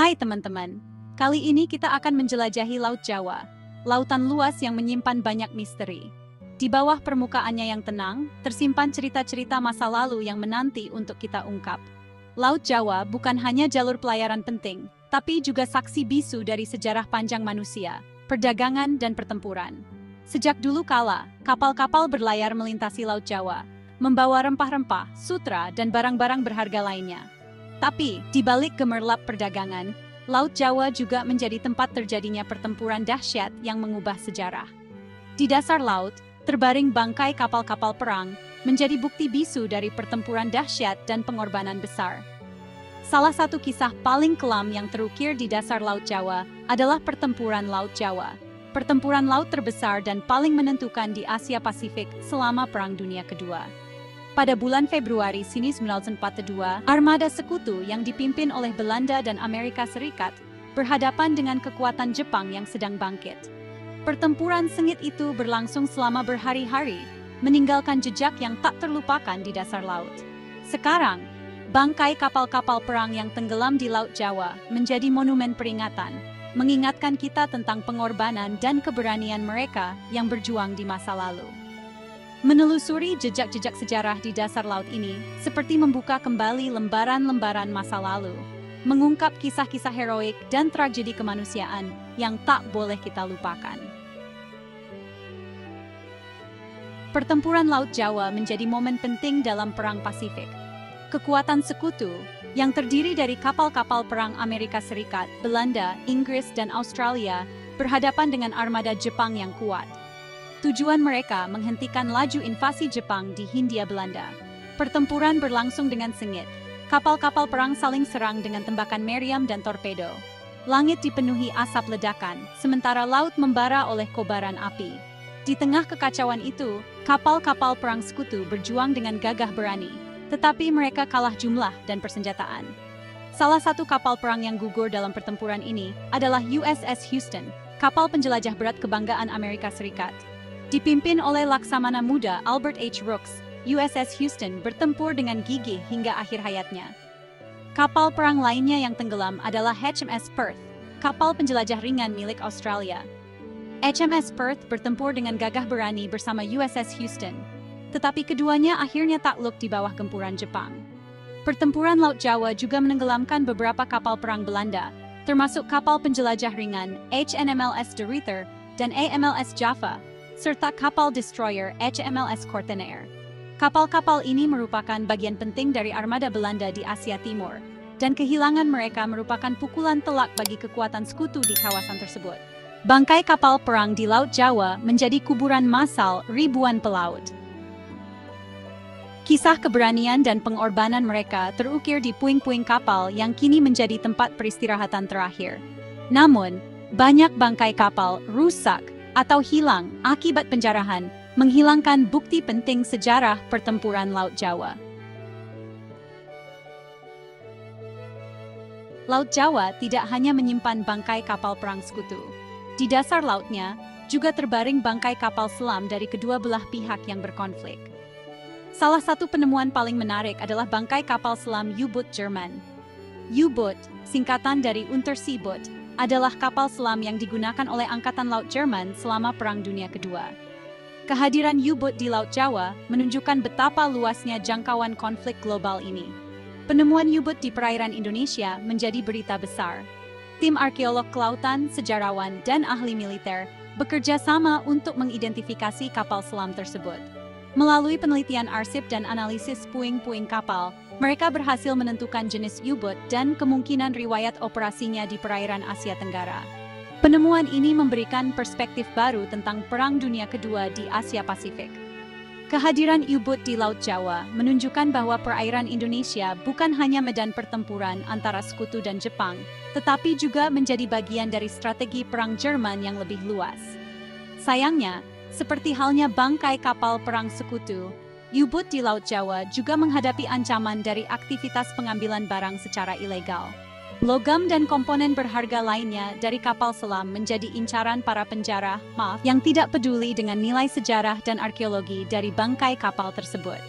Hai teman-teman, kali ini kita akan menjelajahi Laut Jawa, lautan luas yang menyimpan banyak misteri. Di bawah permukaannya yang tenang, tersimpan cerita-cerita masa lalu yang menanti untuk kita ungkap. Laut Jawa bukan hanya jalur pelayaran penting, tapi juga saksi bisu dari sejarah panjang manusia, perdagangan dan pertempuran. Sejak dulu kala, kapal-kapal berlayar melintasi Laut Jawa, membawa rempah-rempah, sutra, dan barang-barang berharga lainnya. Tapi, di balik gemerlap perdagangan, Laut Jawa juga menjadi tempat terjadinya pertempuran dahsyat yang mengubah sejarah. Di dasar laut, terbaring bangkai kapal-kapal perang, menjadi bukti bisu dari pertempuran dahsyat dan pengorbanan besar. Salah satu kisah paling kelam yang terukir di dasar Laut Jawa adalah Pertempuran Laut Jawa. Pertempuran laut terbesar dan paling menentukan di Asia Pasifik selama Perang Dunia Kedua. Pada bulan Februari 1942, armada sekutu yang dipimpin oleh Belanda dan Amerika Serikat berhadapan dengan kekuatan Jepang yang sedang bangkit. Pertempuran sengit itu berlangsung selama berhari-hari, meninggalkan jejak yang tak terlupakan di dasar laut. Sekarang, bangkai kapal-kapal perang yang tenggelam di Laut Jawa menjadi monumen peringatan, mengingatkan kita tentang pengorbanan dan keberanian mereka yang berjuang di masa lalu. Menelusuri jejak-jejak sejarah di dasar laut ini seperti membuka kembali lembaran-lembaran masa lalu, mengungkap kisah-kisah heroik dan tragedi kemanusiaan yang tak boleh kita lupakan. Pertempuran Laut Jawa menjadi momen penting dalam Perang Pasifik. Kekuatan sekutu, yang terdiri dari kapal-kapal perang Amerika Serikat, Belanda, Inggris, dan Australia, berhadapan dengan armada Jepang yang kuat. Tujuan mereka menghentikan laju invasi Jepang di Hindia Belanda. Pertempuran berlangsung dengan sengit. Kapal-kapal perang saling serang dengan tembakan meriam dan torpedo. Langit dipenuhi asap ledakan, sementara laut membara oleh kobaran api. Di tengah kekacauan itu, kapal-kapal perang sekutu berjuang dengan gagah berani, tetapi mereka kalah jumlah dan persenjataan. Salah satu kapal perang yang gugur dalam pertempuran ini adalah USS Houston, kapal penjelajah berat kebanggaan Amerika Serikat. Dipimpin oleh Laksamana Muda Albert H. Rooks, USS Houston bertempur dengan gigih hingga akhir hayatnya. Kapal perang lainnya yang tenggelam adalah HMS Perth, kapal penjelajah ringan milik Australia. HMS Perth bertempur dengan gagah berani bersama USS Houston, tetapi keduanya akhirnya takluk di bawah gempuran Jepang. Pertempuran Laut Jawa juga menenggelamkan beberapa kapal perang Belanda, termasuk kapal penjelajah ringan HNMLS De Ruyter dan AMLS Java, serta kapal destroyer HMLS Kortenaer. Kapal-kapal ini merupakan bagian penting dari armada Belanda di Asia Timur, dan kehilangan mereka merupakan pukulan telak bagi kekuatan sekutu di kawasan tersebut. Bangkai kapal perang di Laut Jawa menjadi kuburan massal ribuan pelaut. Kisah keberanian dan pengorbanan mereka terukir di puing-puing kapal yang kini menjadi tempat peristirahatan terakhir. Namun, banyak bangkai kapal rusak atau hilang akibat penjarahan, menghilangkan bukti penting sejarah pertempuran Laut Jawa. Laut Jawa tidak hanya menyimpan bangkai kapal perang sekutu. Di dasar lautnya juga terbaring bangkai kapal selam dari kedua belah pihak yang berkonflik. Salah satu penemuan paling menarik adalah bangkai kapal selam U-boot Jerman. U-boot, singkatan dari Unterseeboot, adalah kapal selam yang digunakan oleh Angkatan Laut Jerman selama Perang Dunia Kedua. Kehadiran U-boot di Laut Jawa menunjukkan betapa luasnya jangkauan konflik global ini. Penemuan U-boot di perairan Indonesia menjadi berita besar. Tim arkeolog kelautan, sejarawan, dan ahli militer bekerja sama untuk mengidentifikasi kapal selam tersebut. Melalui penelitian arsip dan analisis puing-puing kapal, mereka berhasil menentukan jenis U-boot dan kemungkinan riwayat operasinya di perairan Asia Tenggara. Penemuan ini memberikan perspektif baru tentang Perang Dunia Kedua di Asia Pasifik. Kehadiran U-boot di Laut Jawa menunjukkan bahwa perairan Indonesia bukan hanya medan pertempuran antara sekutu dan Jepang, tetapi juga menjadi bagian dari strategi perang Jerman yang lebih luas. Sayangnya, seperti halnya bangkai kapal perang sekutu, U-boot di Laut Jawa juga menghadapi ancaman dari aktivitas pengambilan barang secara ilegal. Logam dan komponen berharga lainnya dari kapal selam menjadi incaran para penjara yang tidak peduli dengan nilai sejarah dan arkeologi dari bangkai kapal tersebut.